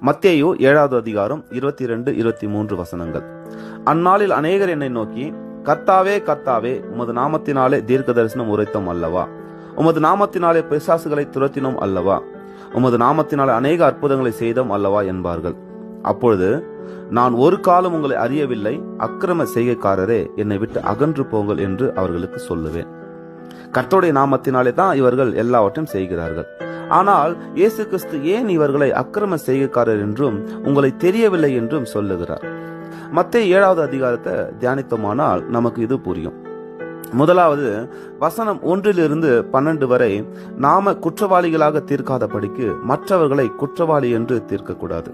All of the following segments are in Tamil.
மத்தேயு 7வது அதிகாரம் 22, 23 வசனங்கள். அந்நாளில் அநேகர் என்னை நோக்கி, கர்த்தாவே கர்த்தாவே, உமது நாமத்தினாலே தீர்க்க தரிசனம் உரைத்தோம் அல்லவா? உமது நாமத்தினாலே பிசாசுகளை துரத்தினோம் அல்லவா? உமது நாமத்தினாலே அநேக அற்புதங்களை செய்தோம் அல்லவா என்பார்கள். அப்பொழுது நான் ஒரு காலம் உங்களை அறியவில்லை, அக்கிரம செய்கைக்காரரே, என்னை விட்டு அகன்று போங்கள் என்று அவர்களுக்கு சொல்லுவேன். கர்த்தருடைய நாமத்தினாலே தான் இவர்கள் எல்லாவற்றையும் செய்கிறார்கள். ஆனால் இயேசு கிறிஸ்து ஏன் இவர்களை அக்கிரம செய்கைக்காரர் என்றும் உங்களை தெரியவில்லை என்றும் சொல்லுகிறார்? மத்தேயு 7வது அதிகாரத்தை தியானித்தோமானால் நமக்கு இது புரியும். முதலாவது வசனம் 1-12 வரை நாம குற்றவாளிகளாக தீர்க்காதபடிக்கு மற்றவர்களை குற்றவாளி என்று தீர்க்கக்கூடாது.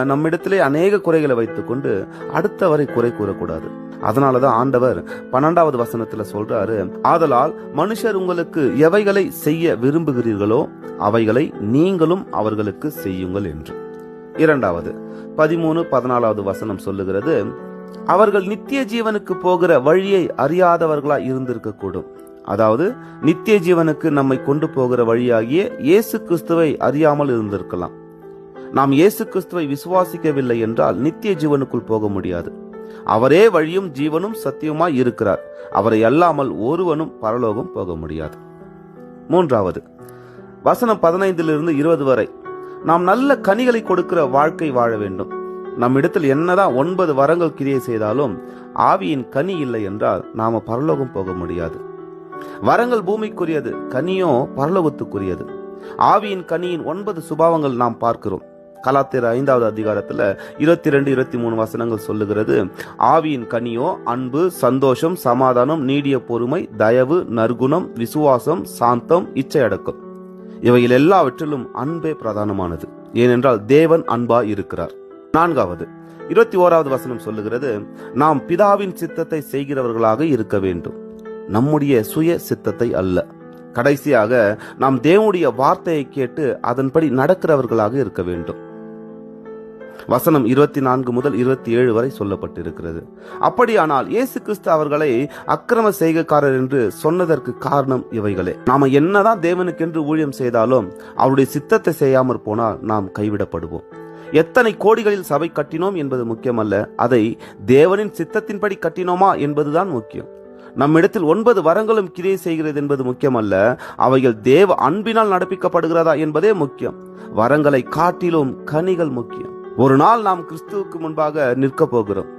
நம்மிடத்திலே அநேக குறைகளை வைத்துக் கொண்டு அடுத்தவரை குறை கூறக்கூடாது. அதனாலதான் ஆண்டவர் 12வது வசனத்துல சொல்றாரு, ஆதலால் மனுஷர் உங்களுக்கு எவைகளை செய்ய விரும்புகிறீர்களோ அவைகளை நீங்களும் அவர்களுக்கு செய்யுங்கள் என்று. இரண்டாவது 13, 14வது வசனம் சொல்லுகிறது, அவர்கள் நித்திய ஜீவனுக்கு போகிற வழியை அறியாதவர்களாய் இருந்திருக்க கூடும். அதாவது நித்திய ஜீவனுக்கு நம்மை கொண்டு போகிற வழியாகிய இயேசு கிறிஸ்துவை அறியாமல் இருந்திருக்கலாம். நாம் இயேசு கிறிஸ்துவை விசுவாசிக்கவில்லை என்றால் நித்திய ஜீவனுக்குள் போக முடியாது. அவரே வழியும் ஜீவனும் சத்தியமாய் இருக்கிறார். அவரை அல்லாமல் ஒருவனும் பரலோகம் போக முடியாது. மூன்றாவது வசனம் 15-20 வரை நாம் நல்ல கனிகளை கொடுக்கிற வாழ்க்கை வாழ வேண்டும். நம்மிடத்தில் என்னதான் 9 வரங்கள் கிரியை செய்தாலும் ஆவியின் கனி இல்லை என்றால் நாம பரலோகம் போக முடியாது. வரங்கள் பூமிக்குரியது, கனியோ பரலோகத்துக்குரியது. ஆவியின் கனியின் 9 சுபாவங்கள் நாம் பார்க்கிறோம். கலாத்தியர் 5வது அதிகாரத்துல 22, 23 வசனங்கள் சொல்லுகிறது, ஆவியின் கனியோ அன்பு, சந்தோஷம், சமாதானம், நீடிய பொறுமை, தயவு, நற்குணம், விசுவாசம், சாந்தம், இச்சையடக்கம். இவையில் எல்லாவற்றிலும் அன்பே பிரதானமானது. ஏனென்றால் தேவன் அன்பா இருக்கிறார். நான்காவது 21வது வசனம் சொல்லுகிறது, நாம் பிதாவின் சித்தத்தை செய்கிறவர்களாக இருக்க வேண்டும், நம்முடைய சுய சித்தத்தை அல்ல. கடைசியாக நாம் தேவனுடைய வார்த்தையை கேட்டு அதன்படி நடக்கிறவர்களாக இருக்க வேண்டும். வசனம் 24-27 வரை சொல்லப்பட்டிருக்கிறது. அப்படியானால் இயேசு கிறிஸ்து அவர்களை அக்கிரம செய்கைக்காரர் என்று சொன்னதற்கு காரணம் இவைகளே. நாம என்னதான் தேவனுக்கென்று ஊழியம் செய்தாலும் அவருடைய சித்தத்தை செய்யாமற் போனால் நாம் கைவிடப்படுவோம். எத்தனை கோடிகளில் சபை கட்டினோம் என்பது முக்கியமல்ல, அதை தேவனின் சித்தத்தின்படி கட்டினோமா என்பதுதான் முக்கியம். நம்மிடத்தில் 9 வரங்களும் கிரியை செய்கிறது என்பது முக்கியமல்ல, அவைகள் தேவ அன்பினால் நடப்பிக்கப்படுகிறதா என்பதே முக்கியம். வரங்களை காட்டிலும் கனிகள் முக்கியம். ஒரு நாள் நாம் கிறிஸ்துவுக்கு முன்பாக நிற்க போகிறோம்.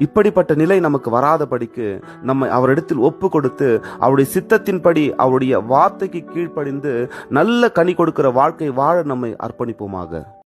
இப்படிப்பட்ட நிலை நமக்கு வராதபடிக்கு நம்மை அவரிடத்தில் ஒப்பு கொடுத்து அவருடைய சித்தத்தின்படி அவருடைய வார்த்தைக்கு கீழ்ப்படிந்து நல்ல கனி கொடுக்கிற வாழ்க்கை வாழ நம்மை அர்ப்பணிப்போமாக.